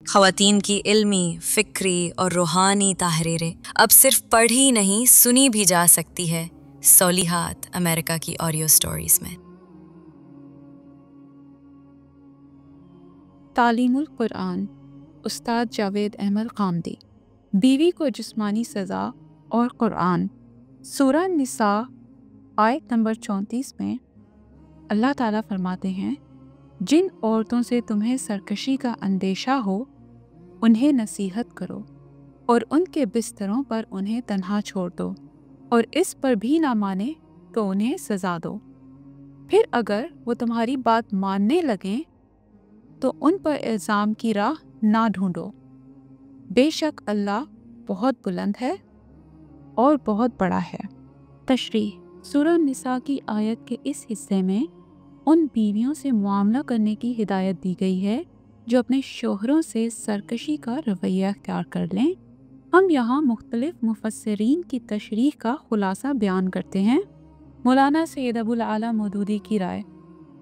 خواتین کی علمی، فکری اور روحانی تحریریں اب صرف پڑھی نہیں سنی بھی جا سکتی ہے صالحات امریکہ کی آڈیو سٹوریز میں۔ تعلیم القرآن، استاد جاوید احمد غامدی۔ بیوی کو جسمانی سزا اور قرآن۔ سورہ نساء آیت نمبر 34 میں اللہ تعالیٰ فرماتے ہیں، جن عورتوں سے تمہیں سرکشی کا اندیشہ ہو انہیں نصیحت کرو اور ان کے بستروں پر انہیں تنہا چھوڑ دو، اور اس پر بھی نہ مانے تو انہیں سزا دو۔ پھر اگر وہ تمہاری بات ماننے لگیں تو ان پر الزام کی راہ نہ ڈھونڈو، بے شک اللہ بہت بلند ہے اور بہت بڑا ہے۔ تشریح: سورہ نساء کی آیت کے اس حصے میں ان بیویوں سے معاملہ کرنے کی ہدایت دی گئی ہے جو اپنے شوہروں سے سرکشی کا رویہ اختیار کر لیں۔ ہم یہاں مختلف مفسرین کی تشریح کا خلاصہ بیان کرتے ہیں۔ مولانا سید ابو العالیٰ مودودی کی رائے: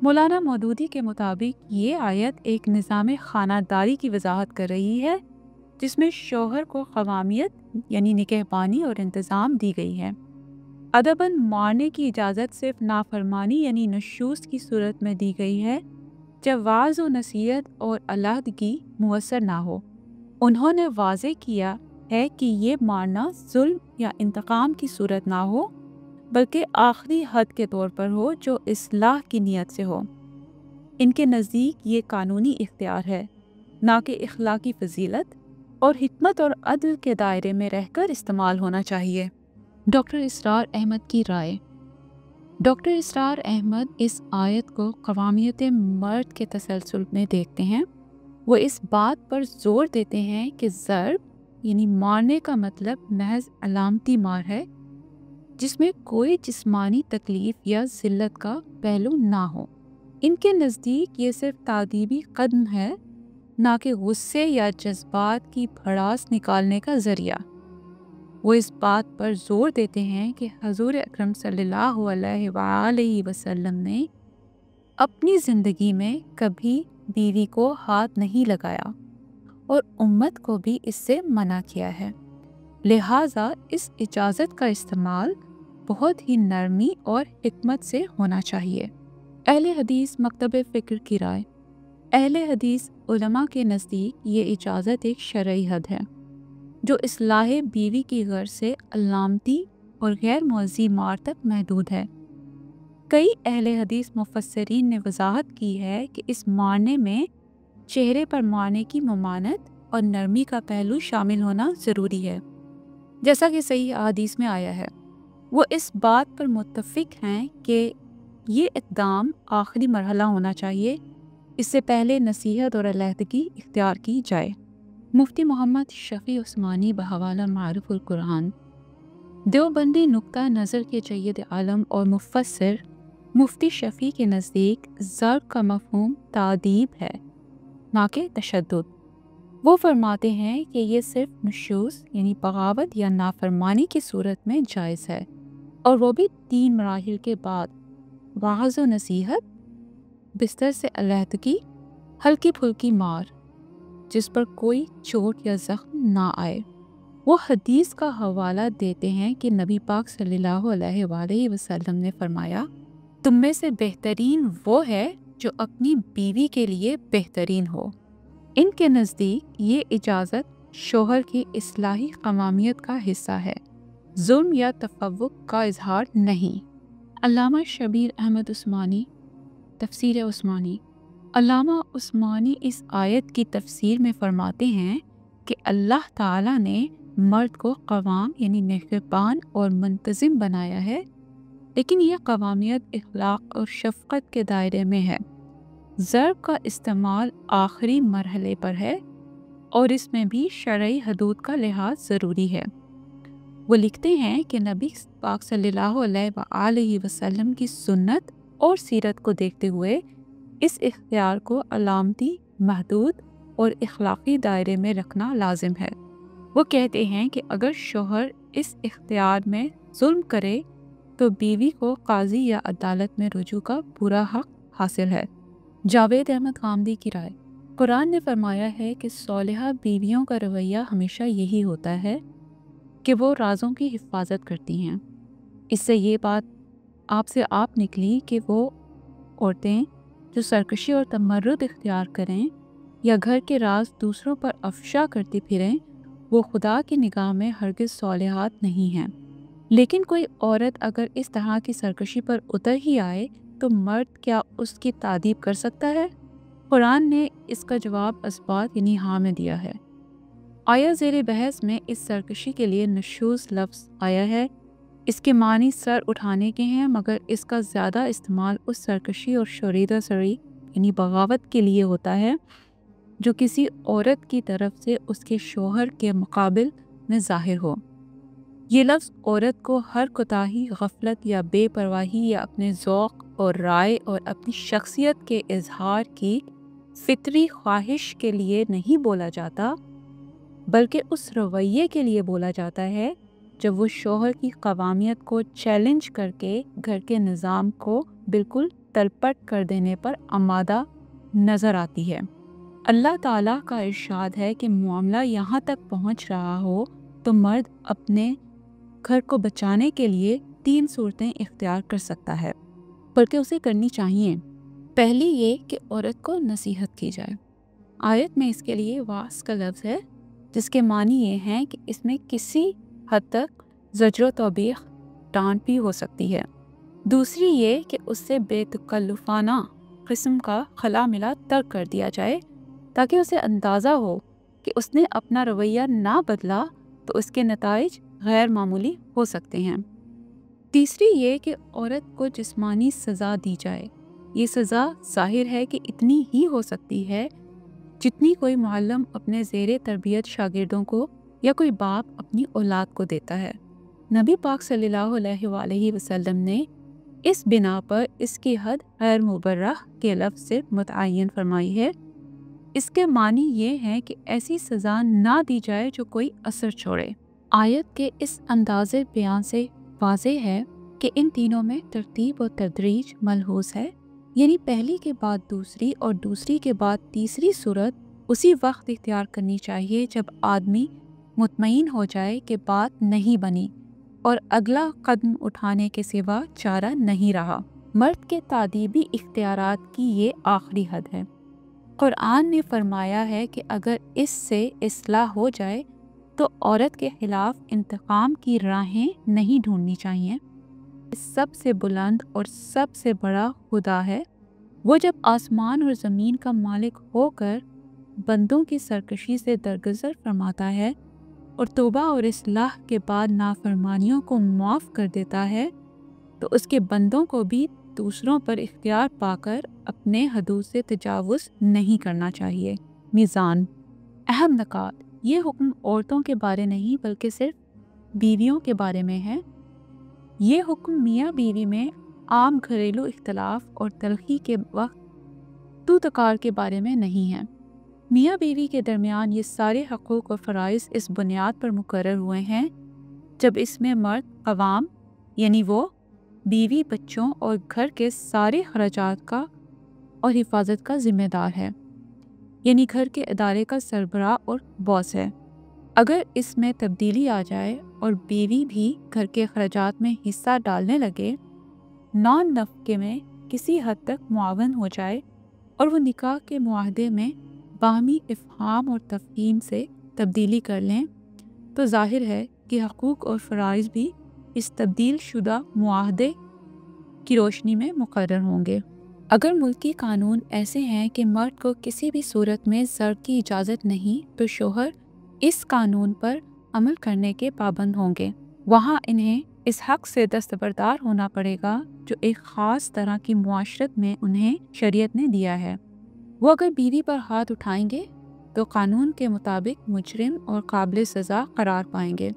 مولانا مودودی کے مطابق یہ آیت ایک نظام خانہ داری کی وضاحت کر رہی ہے جس میں شوہر کو قوامیت یعنی نگہبانی اور انتظام دی گئی ہے۔ ادباً مارنے کی اجازت صرف نافرمانی یعنی نشوز کی صورت میں دی گئی ہے جب وعظ و نصیحت اور علیحدگی میسر نہ ہو۔ انہوں نے واضح کیا ہے کہ یہ مارنا ظلم یا انتقام کی صورت نہ ہو بلکہ آخری حد کے طور پر ہو جو اصلاح کی نیت سے ہو۔ ان کے نزدیک یہ قانونی اختیار ہے، نہ کہ اخلاقی فضیلت، اور حکمت اور عدل کے دائرے میں رہ کر استعمال ہونا چاہیے۔ ڈاکٹر اسرار احمد کی رائے: ڈاکٹر اسرار احمد اس آیت کو قوامیت مرد کے تسلسل میں دیکھتے ہیں۔ وہ اس بات پر زور دیتے ہیں کہ ضرب یعنی مارنے کا مطلب محض علامتی مار ہے جس میں کوئی جسمانی تکلیف یا ذلت کا پہلو نہ ہو۔ ان کے نزدیک یہ صرف تادیبی قدم ہے، نہ کہ غصے یا جذبات کی بھڑاس نکالنے کا ذریعہ۔ وہ اس بات پر زور دیتے ہیں کہ حضور اکرم صلی اللہ علیہ وآلہ وسلم نے اپنی زندگی میں کبھی بیوی کو ہاتھ نہیں لگایا اور امت کو بھی اس سے منع کیا ہے، لہٰذا اس اجازت کا استعمال بہت ہی نرمی اور حکمت سے ہونا چاہیے۔ اہل حدیث مکتب فکر کی رائے: اہل حدیث علماء کے نزدیک یہ اجازت ایک شرعی حد ہے جو اصلاح بیوی کی غرض سے علامتی اور غیر معزی مار تک محدود ہے۔ کئی اہل حدیث مفسرین نے وضاحت کی ہے کہ اس مارنے میں چہرے پر مارنے کی ممانعت اور نرمی کا پہلو شامل ہونا ضروری ہے، جیسا کہ صحیح احادیث میں آیا ہے۔ وہ اس بات پر متفق ہیں کہ یہ اقدام آخری مرحلہ ہونا چاہیے، اس سے پہلے نصیحت اور علیحدگی اختیار کی جائے۔ مفتی محمد شفیع عثمانی بحوالہ معارف القرآن: دیوبندی نقطہ نظر کے جید عالم اور مفسر مفتی شفیع کے نزدیک ضرب کا مفہوم تادیب ہے، نہ کہ تشدد۔ وہ فرماتے ہیں کہ یہ صرف نشوز یعنی بغاوت یا نافرمانی کی صورت میں جائز ہے، اور وہ بھی 3 مراحل کے بعد: وعظ و نصیحت، بستر سے علیحدگی، ہلکی پھلکی مار جس پر کوئی چوٹ یا زخم نہ آئے۔ وہ حدیث کا حوالہ دیتے ہیں کہ نبی پاک صلی اللہ علیہ وآلہ وسلم نے فرمایا، تم میں سے بہترین وہ ہے جو اپنی بیوی کے لیے بہترین ہو۔ ان کے نزدیک یہ اجازت شوہر کی اصلاحی قوامیت کا حصہ ہے، ظلم یا تفوق کا اظہار نہیں۔ علامہ شبیر احمد عثمانی، تفسیر عثمانی: علامہ عثمانی اس آیت کی تفسیر میں فرماتے ہیں کہ اللہ تعالیٰ نے مرد کو قوام یعنی نگہبان اور منتظم بنایا ہے، لیکن یہ قوامیت اخلاق اور شفقت کے دائرے میں ہے۔ ضرب کا استعمال آخری مرحلے پر ہے اور اس میں بھی شرعی حدود کا لحاظ ضروری ہے۔ وہ لکھتے ہیں کہ نبی پاک صلی اللہ علیہ وآلہ وسلم کی سنت اور سیرت کو دیکھتے ہوئے اس اختیار کو علامتی، محدود اور اخلاقی دائرے میں رکھنا لازم ہے۔ وہ کہتے ہیں کہ اگر شوہر اس اختیار میں ظلم کرے تو بیوی کو قاضی یا عدالت میں رجوع کا پورا حق حاصل ہے۔ جاوید احمد غامدی کی رائے: قرآن نے فرمایا ہے کہ صالحہ بیویوں کا رویہ ہمیشہ یہی ہوتا ہے کہ وہ رازوں کی حفاظت کرتی ہیں۔ اس سے یہ بات آپ سے آپ نکلی کہ وہ عورتیں جو سرکشی اور تمرد اختیار کریں یا گھر کے راز دوسروں پر افشا کرتی پھریں، وہ خدا کی نگاہ میں ہرگز صالحات نہیں ہیں۔ لیکن کوئی عورت اگر اس طرح کی سرکشی پر اتر ہی آئے تو مرد کیا اس کی تعدیب کر سکتا ہے؟ قرآن نے اس کا جواب اثبات یعنی ہاں میں دیا ہے۔ آیا زیر بحث میں اس سرکشی کے لیے نشوز لفظ آیا ہے۔ اس کے معنی سر اٹھانے کے ہیں، مگر اس کا زیادہ استعمال اس سرکشی اور شریدہ سری یعنی بغاوت کے لیے ہوتا ہے جو کسی عورت کی طرف سے اس کے شوہر کے مقابل میں ظاہر ہو۔ یہ لفظ عورت کو ہر کوتاہی، غفلت یا بے پرواہی یا اپنے ذوق اور رائے اور اپنی شخصیت کے اظہار کی فطری خواہش کے لیے نہیں بولا جاتا، بلکہ اس رویے کے لیے بولا جاتا ہے جب وہ شوہر کی قوامیت کو چیلنج کر کے گھر کے نظام کو بالکل تلپٹ کر دینے پر آمادہ نظر آتی ہے۔ اللہ تعالیٰ کا ارشاد ہے کہ معاملہ یہاں تک پہنچ رہا ہو تو مرد اپنے گھر کو بچانے کے لیے 3 صورتیں اختیار کر سکتا ہے، بلکہ اسے کرنی چاہیے۔ پہلی یہ کہ عورت کو نصیحت کی جائے۔ آیت میں اس کے لیے واعظ کا لفظ ہے، جس کے معنی یہ ہیں کہ اس میں کسی حد تک زجر و توبیخ، ڈانٹ بھی ہو سکتی ہے۔ دوسری یہ کہ اس سے بے تکلفانہ قسم کا خلا ملا ترک کر دیا جائے تاکہ اسے اندازہ ہو کہ اس نے اپنا رویہ نہ بدلا تو اس کے نتائج غیر معمولی ہو سکتے ہیں۔ تیسری یہ کہ عورت کو جسمانی سزا دی جائے۔ یہ سزا ظاہر ہے کہ اتنی ہی ہو سکتی ہے جتنی کوئی معلم اپنے زیر تربیت شاگردوں کو یا کوئی باپ اپنی اولاد کو دیتا ہے۔ نبی پاک صلی اللہ علیہ وآلہ وسلم نے اس بنا پر اس کی حد غیر مبرح کے لفظ سے متعین فرمائی ہے۔ اس کے معنی یہ ہے کہ ایسی سزا نہ دی جائے جو کوئی اثر چھوڑے۔ آیت کے اس انداز بیان سے واضح ہے کہ ان تینوں میں ترتیب و تدریج ملحوظ ہے، یعنی پہلی کے بعد دوسری اور دوسری کے بعد تیسری صورت اسی وقت اختیار کرنی چاہیے جب آدمی مطمئن ہو جائے کہ بات نہیں بنی اور اگلا قدم اٹھانے کے سوا چارہ نہیں رہا۔ مرد کے تعدیبی اختیارات کی یہ آخری حد ہے۔ قرآن نے فرمایا ہے کہ اگر اس سے اصلاح ہو جائے تو عورت کے خلاف انتقام کی راہیں نہیں ڈھونڈنی چاہیے۔ سب سے بلند اور سب سے بڑا خدا ہے، وہ جب آسمان اور زمین کا مالک ہو کر بندوں کی سرکشی سے درگزر فرماتا ہے اور توبہ اور اصلاح کے بعد نافرمانیوں کو معاف کر دیتا ہے تو اس کے بندوں کو بھی دوسروں پر اختیار پا کر اپنے حدود سے تجاوز نہیں کرنا چاہیے۔ میزان، اہم نکات، یہ حکم عورتوں کے بارے نہیں بلکہ صرف بیویوں کے بارے میں ہے۔ یہ حکم میاں بیوی میں عام گھریلو اختلاف اور تلخی کے وقت تو تکار کے بارے میں نہیں ہے۔ میاں بیوی کے درمیان یہ سارے حقوق اور فرائض اس بنیاد پر مقرر ہوئے ہیں جب اس میں مرد قوام یعنی وہ بیوی، بچوں اور گھر کے سارے اخراجات کا اور حفاظت کا ذمہ دار ہے، یعنی گھر کے ادارے کا سربراہ اور باس ہے۔ اگر اس میں تبدیلی آ جائے اور بیوی بھی گھر کے اخراجات میں حصہ ڈالنے لگے، نان نفقے میں کسی حد تک معاون ہو جائے اور وہ نکاح کے معاہدے میں باہمی افہام اور تفہیم سے تبدیلی کر لیں تو ظاہر ہے کہ حقوق اور فرائض بھی اس تبدیل شدہ معاہدے کی روشنی میں مقرر ہوں گے۔ اگر ملکی قانون ایسے ہیں کہ مرد کو کسی بھی صورت میں زر کی اجازت نہیں تو شوہر اس قانون پر عمل کرنے کے پابند ہوں گے۔ وہاں انہیں اس حق سے دستبردار ہونا پڑے گا جو ایک خاص طرح کی معاشرت میں انہیں شریعت نے دیا ہے۔ وہ اگر بیوی پر ہاتھ اٹھائیں گے تو قانون کے مطابق مجرم اور قابل سزا قرار پائیں گے۔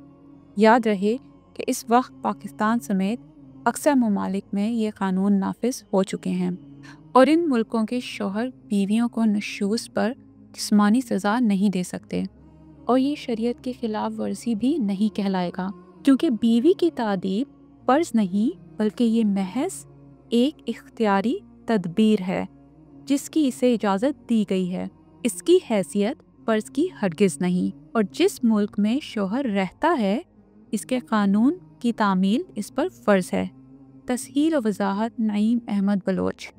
یاد رہے کہ اس وقت پاکستان سمیت اکثر ممالک میں یہ قانون نافذ ہو چکے ہیں اور ان ملکوں کے شوہر بیویوں کو نشوز پر جسمانی سزا نہیں دے سکتے، اور یہ شریعت کی خلاف ورزی بھی نہیں کہلائے گا، کیونکہ بیوی کی تعدیب فرض نہیں بلکہ یہ محض ایک اختیاری تدبیر ہے جس کی اسے اجازت دی گئی ہے۔ اس کی حیثیت فرض کی ہرگز نہیں، اور جس ملک میں شوہر رہتا ہے اس کے قانون کی تعمیل اس پر فرض ہے۔ تصحیح و وضاحت نعیم احمد بلوچ۔